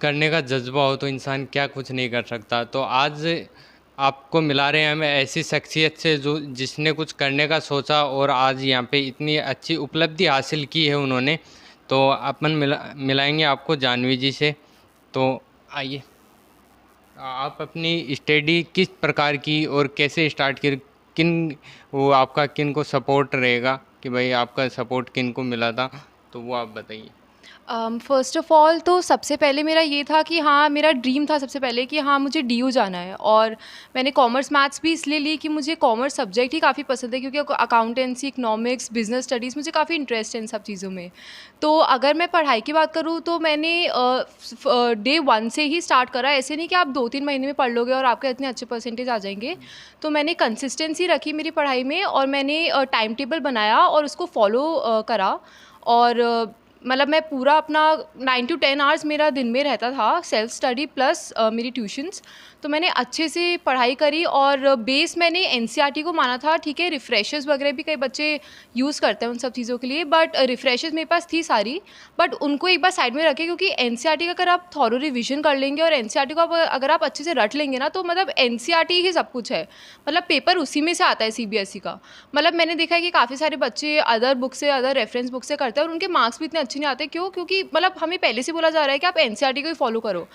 करने का जज़्बा हो तो इंसान क्या कुछ नहीं कर सकता। तो आज आपको मिला रहे हैं हम ऐसी शख्सियत से जो जिसने कुछ करने का सोचा और आज यहाँ पे इतनी अच्छी उपलब्धि हासिल की है उन्होंने। तो अपन मिलाएँगे आपको जाह्नवी जी से। तो आइए, आप अपनी स्टडी किस प्रकार की और कैसे स्टार्ट की? किन वो आपका किन को सपोर्ट रहेगा कि भाई आपका सपोर्ट किन को मिला था? तो वो आप बताइए। फ़र्स्ट ऑफ़ ऑल तो सबसे पहले मेरा ये था कि हाँ, मेरा ड्रीम था सबसे पहले कि हाँ, मुझे डीयू जाना है। और मैंने कॉमर्स मैथ्स भी इसलिए ली कि मुझे कॉमर्स सब्जेक्ट ही काफ़ी पसंद है, क्योंकि अकाउंटेंसी, इकोनॉमिक्स, बिज़नेस स्टडीज़, मुझे काफ़ी इंटरेस्ट है इन सब चीज़ों में। तो अगर मैं पढ़ाई की बात करूँ तो मैंने डे 1 से ही स्टार्ट करा। ऐसे नहीं कि आप 2-3 महीने में पढ़ लोगे और आपके इतने अच्छे परसेंटेज आ जाएँगे। तो मैंने कंसिस्टेंसी रखी मेरी पढ़ाई में, और मैंने टाइम टेबल बनाया और उसको फ़ॉलो करा। और मतलब मैं पूरा अपना 9 टू 10 आवर्स मेरा दिन में रहता था, सेल्फ स्टडी प्लस मेरी ट्यूशन्स। तो मैंने अच्छे से पढ़ाई करी, और बेस मैंने एनसीईआरटी को माना था। ठीक है, रिफ्रेशर्स वगैरह भी कई बच्चे यूज़ करते हैं उन सब चीज़ों के लिए, बट रिफ्रेशर्स मेरे पास थी सारी। बट उनको एक बार साइड में रखें, क्योंकि एनसीईआरटी का अगर आप थॉरो रिविजन कर लेंगे और एनसीईआरटी को अगर आप अच्छे से रट लेंगे ना, तो मतलब एनसीईआरटी ही सब कुछ है। मतलब पेपर उसी में से आता है सीबीएसई का। मतलब मैंने देखा है कि काफ़ी सारे बच्चे अदर बुक से, अदर रेफरेंस बुक से करते हैं, और उनके मार्क्स भी इतने अच्छे नहीं आते। क्यों? क्योंकि मतलब हमें पहले से बोला जा रहा है कि आप एनसीईआरटी को ही फॉलो करो।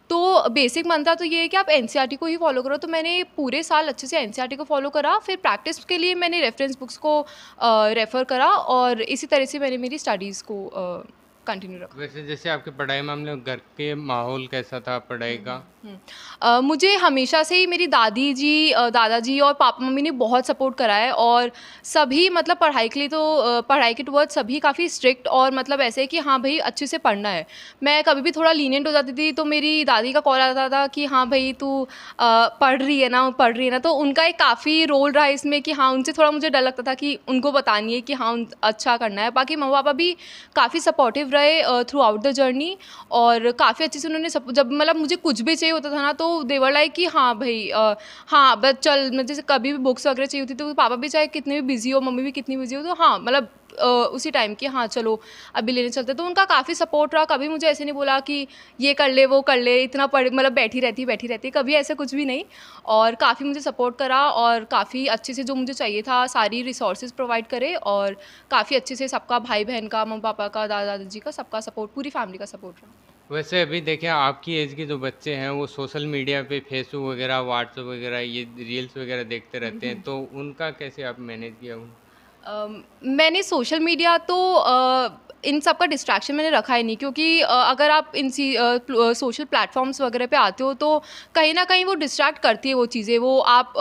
तो बेसिक मंत्र तो ये है कि आप एनसीईआरटी को ही फॉलो करो। तो मैंने पूरे साल अच्छे से एनसीईआरटी को फॉलो करा, फिर प्रैक्टिस के लिए मैंने रेफरेंस बुक्स को रेफ़र करा, और इसी तरह से मैंने मेरी स्टडीज़ को कंटिन्यू रखा। वैसे जैसे आपकी पढ़ाई मामले में घर के माहौल कैसा था पढ़ाई का? मुझे हमेशा से ही मेरी दादी जी, दादाजी और पापा मम्मी ने बहुत सपोर्ट करा है। और सभी मतलब पढ़ाई के लिए तो पढ़ाई के टुवर्ड्स सभी काफ़ी स्ट्रिक्ट, और मतलब ऐसे है कि हाँ भाई, अच्छे से पढ़ना है। मैं कभी भी थोड़ा लीनिएंट हो जाती थी तो मेरी दादी का कॉल आता था कि हाँ भाई, तू पढ़ रही है ना, पढ़ रही है ना। तो उनका एक काफ़ी रोल रहा इसमें कि हाँ, उनसे थोड़ा मुझे डर लगता था कि उनको बतानी है कि हाँ, अच्छा करना है। बाकी मम्मी पापा भी काफ़ी सपोर्टिव रहे थ्रू आउट द जर्नी, और काफ़ी अच्छे से उन्होंने जब मतलब मुझे कुछ भी चाहिए होता था ना, तो दे वर लाइक कि हाँ भाई, हाँ बस चल। मैं जैसे कभी भी बुक्स वगैरह चाहिए होती तो पापा भी चाहे कितने भी बिजी हो, मम्मी भी कितनी बिजी हो, तो हाँ मतलब उसी टाइम कि हाँ चलो अभी लेने चलते। तो उनका काफ़ी सपोर्ट रहा। कभी मुझे ऐसे नहीं बोला कि ये कर ले, वो कर ले, इतना पढ़, मतलब बैठी रहती, कभी ऐसा कुछ भी नहीं। और काफ़ी मुझे सपोर्ट करा, और काफ़ी अच्छे से जो मुझे चाहिए था सारी रिसोर्सेज प्रोवाइड करे, और काफ़ी अच्छे से सबका, भाई बहन का, मम्मी पापा का, दादा दादी का, सबका सपोर्ट, पूरी फैमिली का सपोर्ट रहा। वैसे अभी देखें आपकी एज के जो बच्चे हैं वो सोशल मीडिया पे फेसबुक वगैरह, व्हाट्सएप वगैरह, ये रील्स वगैरह देखते रहते हैं, तो उनका कैसे आप मैनेज किया उन? मैंने सोशल मीडिया तो इन सब का डिस्ट्रैक्शन मैंने रखा ही नहीं, क्योंकि अगर आप इन सोशल प्लेटफॉर्म्स वगैरह पे आते हो तो कहीं ना कहीं वो डिस्ट्रैक्ट करती है वो चीज़ें। वो आप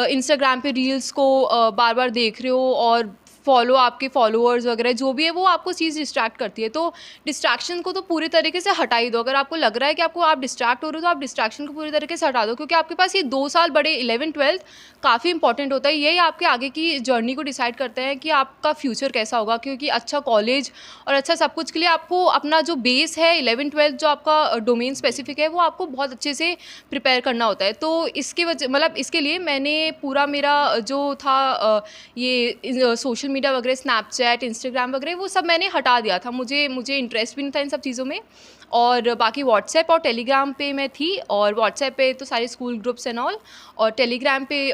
इंस्टाग्राम पे रील्स को बार बार देख रहे हो, और फॉलो आपके फॉलोअर्स वगैरह जो भी है, वो आपको चीज़ डिस्ट्रैक्ट करती है। तो डिस्ट्रैक्शन को तो पूरी तरीके से हटा ही दो। अगर आपको लग रहा है कि आप डिस्ट्रैक्ट हो रहे हो, तो आप डिस्ट्रैक्शन को पूरी तरीके से हटा दो, क्योंकि आपके पास ये 2 साल बड़े 11th-12th काफ़ी इंपॉर्टेंट होता है। यही आपके आगे की जर्नी को डिसाइड करते हैं कि आपका फ्यूचर कैसा होगा, क्योंकि अच्छा कॉलेज और अच्छा सब कुछ के लिए आपको अपना जो बेस है 11th-12th, जो आपका डोमेन स्पेसिफिक है, वो आपको बहुत अच्छे से प्रिपेयर करना होता है। तो इसके वजह मतलब इसके लिए मैंने पूरा मेरा जो था ये सोशल मीडिया वगैरह, स्नैपचैट, इंस्टाग्राम वगैरह, वो सब मैंने हटा दिया था। मुझे मुझे इंटरेस्ट भी नहीं था इन सब चीज़ों में। और बाकी व्हाट्सएप और टेलीग्राम पे मैं थी, और व्हाट्सएप पे तो सारे स्कूल ग्रुप्स एंड ऑल, और टेलीग्राम पे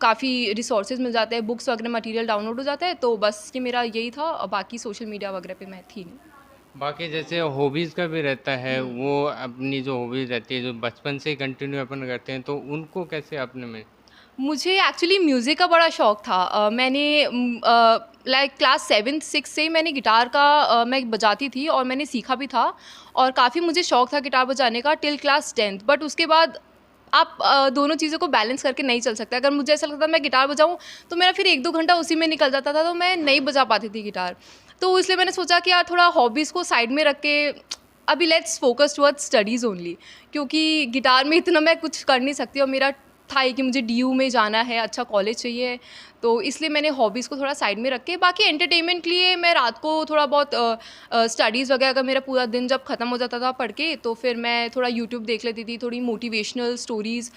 काफ़ी रिसोर्सेज मिल जाते हैं, बुक्स वगैरह मटेरियल डाउनलोड हो जाता है। तो बस ये मेरा यही था, और बाकी सोशल मीडिया वगैरह पे मैं थी नहीं। बाकी जैसे हॉबीज़ का भी रहता है, वो अपनी जो हॉबीज़ रहती है जो बचपन से ही कंटिन्यू अपन करते हैं, तो उनको कैसे आपने में? मुझे एक्चुअली म्यूज़िक का बड़ा शौक था। मैंने लाइक क्लास 7th-6 से ही मैंने गिटार का मैं बजाती थी, और मैंने सीखा भी था, और काफ़ी मुझे शौक था गिटार बजाने का टिल क्लास 10th। बट उसके बाद आप दोनों चीज़ों को बैलेंस करके नहीं चल सकते। अगर मुझे ऐसा लगता मैं गिटार बजाऊँ, तो मेरा फिर 1-2 घंटा उसी में निकल जाता था, तो मैं नहीं बजा पाती थी गिटार। तो इसलिए मैंने सोचा कि यार थोड़ा हॉबीज़ को साइड में रख के अभी let's focus towards studies only, क्योंकि गिटार में इतना मैं कुछ कर नहीं सकती, और मेरा था ही कि मुझे डीयू में जाना है, अच्छा कॉलेज चाहिए। तो इसलिए मैंने हॉबीज़ को थोड़ा साइड में रख के बाकी एंटरटेनमेंट के लिए मैं रात को थोड़ा बहुत स्टडीज़ वगैरह, अगर मेरा पूरा दिन जब ख़त्म हो जाता था पढ़ के, तो फिर मैं थोड़ा यूट्यूब देख लेती थी, थोड़ी मोटिवेशनल स्टोरीज़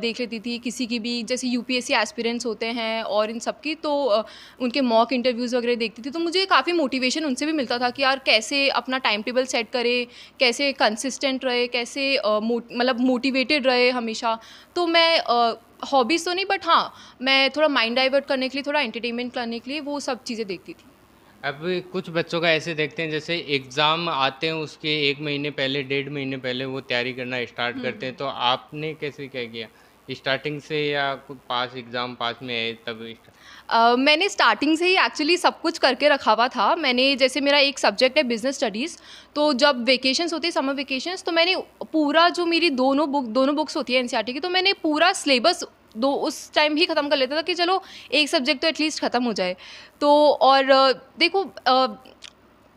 देख लेती थी किसी की भी, जैसे यूपीएससी एस्पिरेंट्स होते हैं और इन सब की, तो उनके मॉक इंटरव्यूज़ वगैरह देखती थी। तो मुझे काफ़ी मोटिवेशन उनसे भी मिलता था कि यार कैसे अपना टाइम टेबल सेट करे, कैसे कंसिस्टेंट रहे, कैसे मतलब मोटिवेटेड रहे हमेशा। तो मैं हॉबीज़ तो नहीं, बट हाँ, मैं थोड़ा माइंड डाइवर्ट करने के लिए, थोड़ा एंटरटेनमेंट करने के लिए वो सब चीज़ें देखती थी। अब कुछ बच्चों का ऐसे देखते हैं जैसे एग्ज़ाम आते हैं उसके 1 महीने पहले, 1.5 महीने पहले वो तैयारी करना स्टार्ट करते हैं, तो आपने कैसे क्या किया? स्टार्टिंग से या कुछ पास एग्ज़ाम पास में आए तब मैंने स्टार्टिंग से ही एक्चुअली सब कुछ करके रखा हुआ था। मैंने, जैसे मेरा एक सब्जेक्ट है बिज़नेस स्टडीज़, तो जब वेकेशंस होती है, समर वेकेशंस, तो मैंने पूरा जो मेरी दोनों बुक्स होती है एनसीईआरटी की, तो मैंने पूरा सिलेबस दो उस टाइम ही ख़त्म कर लेता था कि चलो एक सब्जेक्ट तो एटलीस्ट ख़त्म हो जाए। तो और देखो,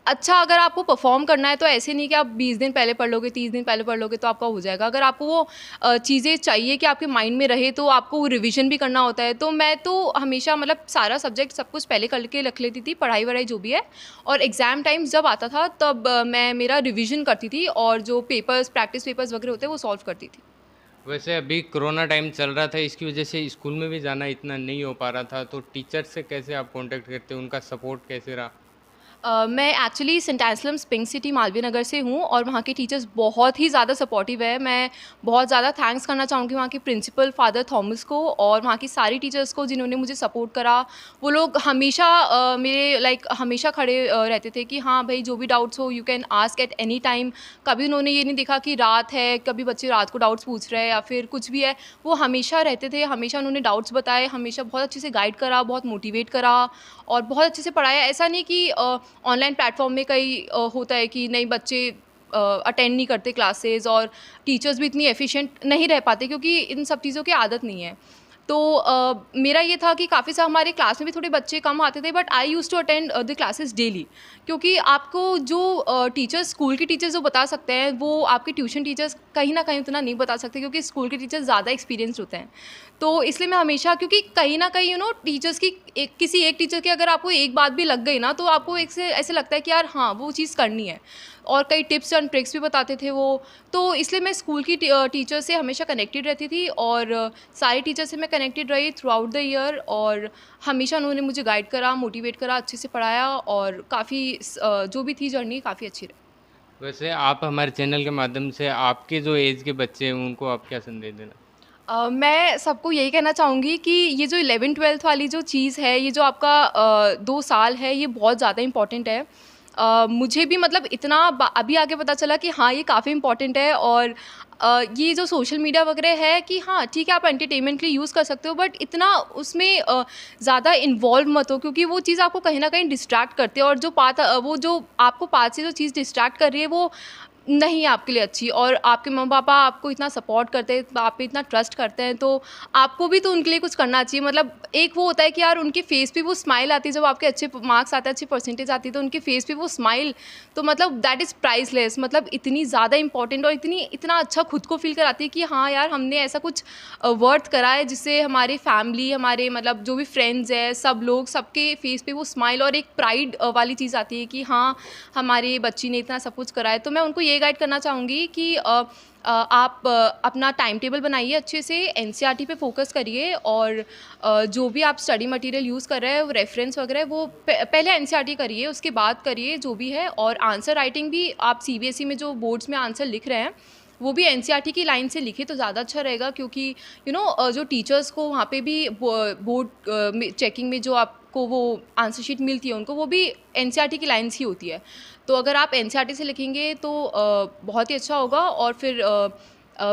अच्छा, अगर आपको परफॉर्म करना है तो ऐसे नहीं कि आप 20 दिन पहले पढ़ लोगे, 30 दिन पहले पढ़ लोगे तो आपका हो जाएगा। अगर आपको वो चीज़ें चाहिए कि आपके माइंड में रहे, तो आपको वो रिवीजन भी करना होता है। तो मैं तो हमेशा मतलब सारा सब्जेक्ट सब कुछ पहले करके रख लेती थी, पढ़ाई वढ़ाई जो भी है, और एग्ज़ाम टाइम्स जब आता था तब मैं मेरा रिवीजन करती थी और जो पेपर्स, प्रैक्टिस पेपर्स वगैरह होते हैं वो सॉल्व करती थी। वैसे अभी कोरोना टाइम चल रहा था, इसकी वजह से स्कूल में भी जाना इतना नहीं हो पा रहा था, तो टीचर से कैसे आप कांटेक्ट करते हो? उनका सपोर्ट कैसे रहा? मैं actually saint Anselm's pink city Malviya Nagar से हूँ और वहाँ के टीचर्स बहुत ही ज़्यादा सपोर्टिव है। मैं बहुत ज़्यादा थैंक्स करना चाहूँगी वहाँ के प्रिंसिपल फादर थॉमस को और वहाँ की सारी टीचर्स को जिन्होंने मुझे सपोर्ट करा। वो लोग हमेशा मेरे हमेशा खड़े रहते थे कि हाँ भाई, जो भी डाउट्स हो you can ask at any time. कभी उन्होंने ये नहीं देखा कि रात है, कभी बच्चे रात को डाउट्स पूछ रहे हैं या फिर कुछ भी है। वो हमेशा रहते थे, हमेशा उन्होंने डाउट्स बताए, हमेशा बहुत अच्छे से गाइड करा, बहुत मोटिवेट करा और बहुत अच्छे से पढ़ाया। ऐसा नहीं कि ऑनलाइन प्लेटफॉर्म में कई होता है कि नहीं, बच्चे अटेंड नहीं करते क्लासेस और टीचर्स भी इतनी एफिशिएंट नहीं रह पाते क्योंकि इन सब चीज़ों की आदत नहीं है। तो मेरा ये था कि काफ़ी सारे हमारे क्लास में भी थोड़े बच्चे कम आते थे, but I use to attend the classes daily, क्योंकि आपको जो टीचर्स, स्कूल के टीचर्स जो बता सकते हैं, वो आपके ट्यूशन टीचर्स कहीं ना कहीं उतना नहीं बता सकते क्योंकि स्कूल के टीचर्स ज़्यादा एक्सपीरियंस्ड होते हैं। तो इसलिए मैं हमेशा, क्योंकि कहीं ना कहीं टीचर्स की किसी एक टीचर की अगर आपको एक बात भी लग गई ना, तो आपको एक से ऐसे लगता है कि यार हाँ, वो चीज़ करनी है। और कई टिप्स एंड ट्रिक्स भी बताते थे वो। तो इसलिए मैं स्कूल की टीचर से हमेशा कनेक्टेड रहती थी और सारे टीचर से मैं कनेक्टेड रही थ्रू आउट द ईयर और हमेशा उन्होंने मुझे गाइड करा, मोटिवेट करा, अच्छे से पढ़ाया और काफ़ी जो भी थी जर्नी काफ़ी अच्छी रही। वैसे आप हमारे चैनल के माध्यम से आपके जो एज के बच्चे हैं उनको आप क्या संदेश देना? मैं सबको यही कहना चाहूँगी कि ये जो 11th-12th वाली जो चीज़ है, ये जो आपका 2 साल है, ये बहुत ज़्यादा इम्पॉर्टेंट है। मुझे भी मतलब इतना अभी आगे पता चला कि हाँ, ये काफ़ी इम्पॉर्टेंट है। और ये जो सोशल मीडिया वगैरह है कि हाँ ठीक है, आप एंटरटेनमेंट के लिए यूज़ कर सकते हो, बट इतना उसमें ज़्यादा इन्वॉल्व मत हो क्योंकि वो चीज़ आपको कहीं ना कहीं डिस्ट्रैक्ट करती है और वो जो आपको पास से जो चीज़ डिस्ट्रैक्ट कर रही है वो नहीं है आपके लिए अच्छी। और आपके मम्मी पापा आपको इतना सपोर्ट करते हैं, आप पे इतना ट्रस्ट करते हैं, तो आपको भी तो उनके लिए कुछ करना चाहिए। मतलब एक वो होता है कि यार उनके फेस पे वो स्माइल आती है जब आपके अच्छे मार्क्स आते हैं, अच्छी परसेंटेज आती है, तो उनके फेस पे वो स्माइल, तो मतलब दैट इज़ प्राइसलेस। मतलब इतनी ज़्यादा इंपॉर्टेंट और इतना अच्छा खुद को फील कराती है कि हाँ यार, हमने ऐसा कुछ वर्थ करा है जिससे हमारी फैमिली, हमारे मतलब जो भी फ्रेंड्स हैं, सब लोग, सबके फेस पे वो स्माइल और एक प्राइड वाली चीज़ आती है कि हाँ, हमारे बच्ची ने इतना सब कुछ करा है। तो मैं उनको ये गाइड करना चाहूँगी कि आप अपना टाइम टेबल बनाइए, अच्छे से एनसीईआरटी पे फोकस करिए और जो भी आप स्टडी मटेरियल यूज़ कर रहे हैं, वो रेफरेंस वगैरह वो पहले एनसीईआरटी करिए, उसके बाद करिए जो भी है। और आंसर राइटिंग भी आप सीबीएसई में जो बोर्ड्स में आंसर लिख रहे हैं, वो भी एनसीईआरटी की लाइन से लिखे तो ज़्यादा अच्छा रहेगा, क्योंकि जो टीचर्स को वहाँ पे भी बोर्ड चेकिंग में जो आपको वो आंसर शीट मिलती है उनको, वो भी एनसीईआरटी की लाइन्स ही होती है। तो अगर आप एनसीईआरटी से लिखेंगे तो बहुत ही अच्छा होगा। और फिर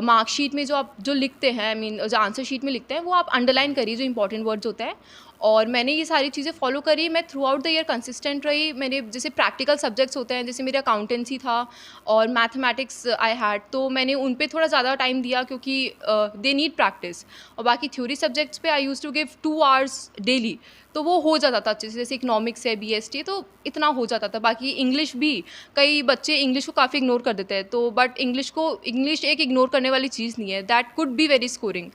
मार्कशीट में जो आप जो लिखते हैं, आई मीन जो आंसर शीट में लिखते हैं, वो आप अंडरलाइन करिए जो इंपॉर्टेंट वर्ड्स होते हैं। और मैंने ये सारी चीज़ें फॉलो करी, मैं through out the year consistent रही। मेरे जैसे प्रैक्टिकल सब्जेक्ट्स होते हैं, जैसे मेरे अकाउंटेंसी था और मैथमेटिक्स आई हैड, तो मैंने उन पे थोड़ा ज़्यादा टाइम दिया क्योंकि दे नीड प्रैक्टिस। और बाकी थ्योरी सब्जेक्ट्स पे I use to give 2 hours daily. तो वो हो जाता था अच्छे से, जैसे इकोनॉमिक्स है, बीएसटी, तो इतना हो जाता था। बाकी इंग्लिश भी, कई बच्चे इंग्लिश को काफ़ी इग्नोर कर देते हैं, तो बट इंग्लिश एक इग्नोर करने वाली चीज़ नहीं है, that could be very scoring.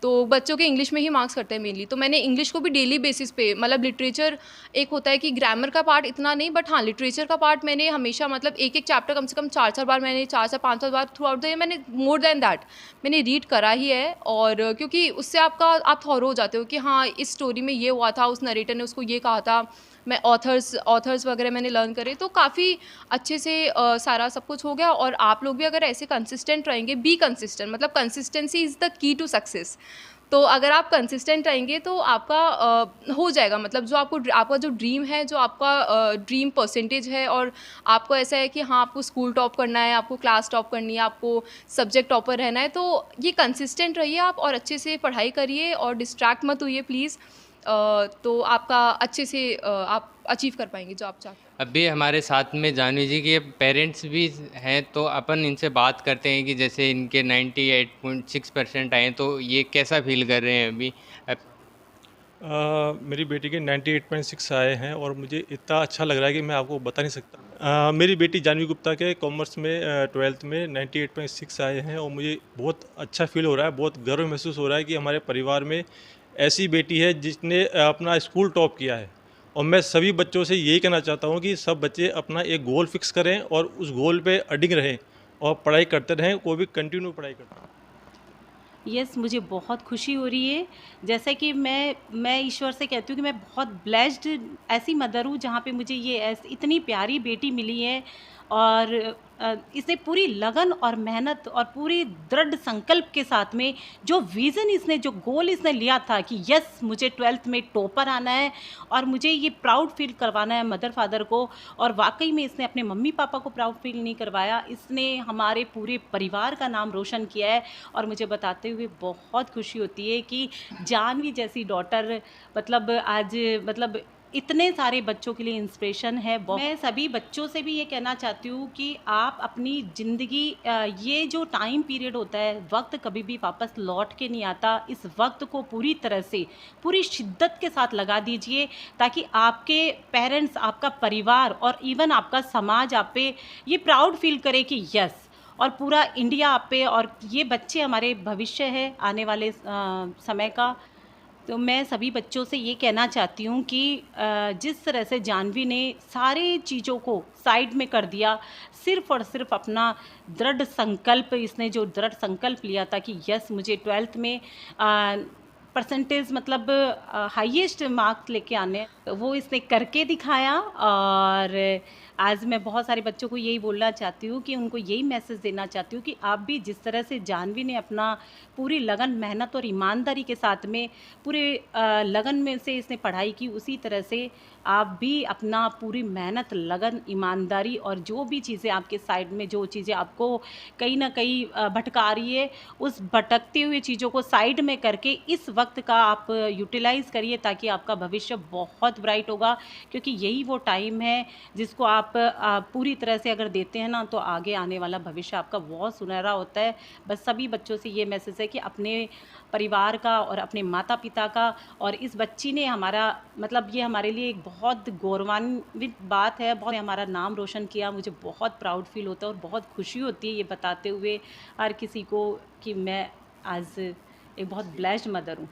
तो बच्चों के इंग्लिश में ही मार्क्स करते हैं मेनली। तो मैंने इंग्लिश को भी डेली बेसिस पे, मतलब लिटरेचर एक होता है कि ग्रामर का पार्ट इतना नहीं, बट हाँ लिटरेचर का पार्ट मैंने हमेशा, मतलब एक एक चैप्टर कम से कम 4-4 बार, मैंने 4 पाँच 5 बार थ्रू आउट द ईयर मैंने मोर देन दैट मैंने रीड करा ही है। और क्योंकि उससे आप थॉरो हो जाते हो कि हाँ इस स्टोरी में ये हुआ था, उस नरेटर ने उसको ये कहा था। मैं ऑथर्स वगैरह मैंने लर्न करे, तो काफ़ी अच्छे से सारा सब कुछ हो गया। और आप लोग भी अगर ऐसे कंसिस्टेंट रहेंगे, बी कंसिस्टेंट, मतलब consistency is the key to success. तो अगर आप कंसिस्टेंट रहेंगे तो आपका हो जाएगा, मतलब जो आपका जो ड्रीम है, जो आपका ड्रीम परसेंटेज है, और आपको ऐसा है कि हाँ आपको स्कूल टॉप करना है, आपको क्लास टॉप करनी है, आपको सब्जेक्ट टॉपर रहना है, तो ये कंसिस्टेंट रहिए आप और अच्छे से पढ़ाई करिए और डिस्ट्रैक्ट मत होइए प्लीज़। तो आपका अच्छे से आप अचीव कर पाएंगे जो आप चाहते हैं। अभी हमारे साथ में जानवी जी के पेरेंट्स भी हैं, तो अपन इनसे बात करते हैं कि जैसे इनके 98.6% आए, तो ये कैसा फील कर रहे हैं अभी। मेरी बेटी के 98.6 आए हैं और मुझे इतना अच्छा लग रहा है कि मैं आपको बता नहीं सकता। मेरी बेटी जानवी गुप्ता के कॉमर्स में 12th में 98.6 आए हैं और मुझे बहुत अच्छा फील हो रहा है, बहुत गर्व महसूस हो रहा है कि हमारे परिवार में ऐसी बेटी है जिसने अपना स्कूल टॉप किया है। और मैं सभी बच्चों से यही कहना चाहता हूँ कि सब बच्चे अपना एक गोल फिक्स करें और उस गोल पे अडिग रहें और पढ़ाई करते रहें, कोई भी कंटिन्यू पढ़ाई करते रहें। यस, मुझे बहुत खुशी हो रही है। जैसा कि मैं ईश्वर से कहती हूँ कि मैं बहुत ब्लेस्ड ऐसी मदर हूँ जहाँ पे मुझे ये इतनी प्यारी बेटी मिली है। और इसने पूरी लगन और मेहनत और पूरी दृढ़ संकल्प के साथ में जो विज़न इसने, जो गोल इसने लिया था कि यस मुझे 12th में टॉपर आना है और मुझे ये प्राउड फील करवाना है मदर फादर को। और वाकई में इसने अपने मम्मी पापा को प्राउड फील नहीं करवाया, इसने हमारे पूरे परिवार का नाम रोशन किया है। और मुझे बताते हुए बहुत खुशी होती है कि जानवी जैसी डॉटर मतलब आज मतलब इतने सारे बच्चों के लिए इंस्पिरेशन है। मैं सभी बच्चों से भी ये कहना चाहती हूँ कि आप अपनी ज़िंदगी, ये जो टाइम पीरियड होता है, वक्त कभी भी वापस लौट के नहीं आता। इस वक्त को पूरी तरह से, पूरी शिद्दत के साथ लगा दीजिए ताकि आपके पेरेंट्स, आपका परिवार और इवन आपका समाज आप पे ये प्राउड फील करे कि यस, और पूरा इंडिया आप पे, और ये बच्चे हमारे भविष्य है आने वाले समय का। तो मैं सभी बच्चों से ये कहना चाहती हूँ कि जिस तरह से जानवी ने सारे चीज़ों को साइड में कर दिया, सिर्फ़ और सिर्फ अपना दृढ़ संकल्प, इसने जो दृढ़ संकल्प लिया था कि यस मुझे 12th में परसेंटेज मतलब हाईएस्ट मार्क्स लेके आने हैं, तो वो इसने करके दिखाया। और आज मैं बहुत सारे बच्चों को यही बोलना चाहती हूँ कि उनको यही मैसेज देना चाहती हूँ कि आप भी जिस तरह से जानवी ने अपना पूरी लगन, मेहनत और ईमानदारी के साथ में पूरे लगन में से इसने पढ़ाई की, उसी तरह से आप भी अपना पूरी मेहनत, लगन, ईमानदारी और जो भी चीज़ें आपके साइड में, जो चीज़ें आपको कहीं ना कहीं भटका रही है, उस भटकती हुई चीज़ों को साइड में करके इस वक्त का आप यूटिलाइज़ करिए ताकि आपका भविष्य बहुत ब्राइट होगा। क्योंकि यही वो टाइम है जिसको आप पूरी तरह से अगर देते हैं ना, तो आगे आने वाला भविष्य आपका बहुत सुनहरा होता है। बस सभी बच्चों से ये मैसेज है कि अपने परिवार का और अपने माता पिता का, और इस बच्ची ने हमारा मतलब ये हमारे लिए एक बहुत गौरवान्वित बात है, बहुत हमारा नाम रोशन किया। मुझे बहुत प्राउड फील होता है और बहुत खुशी होती है ये बताते हुए हर किसी को कि मैं आज एक बहुत ब्लेस्ड मदर हूँ।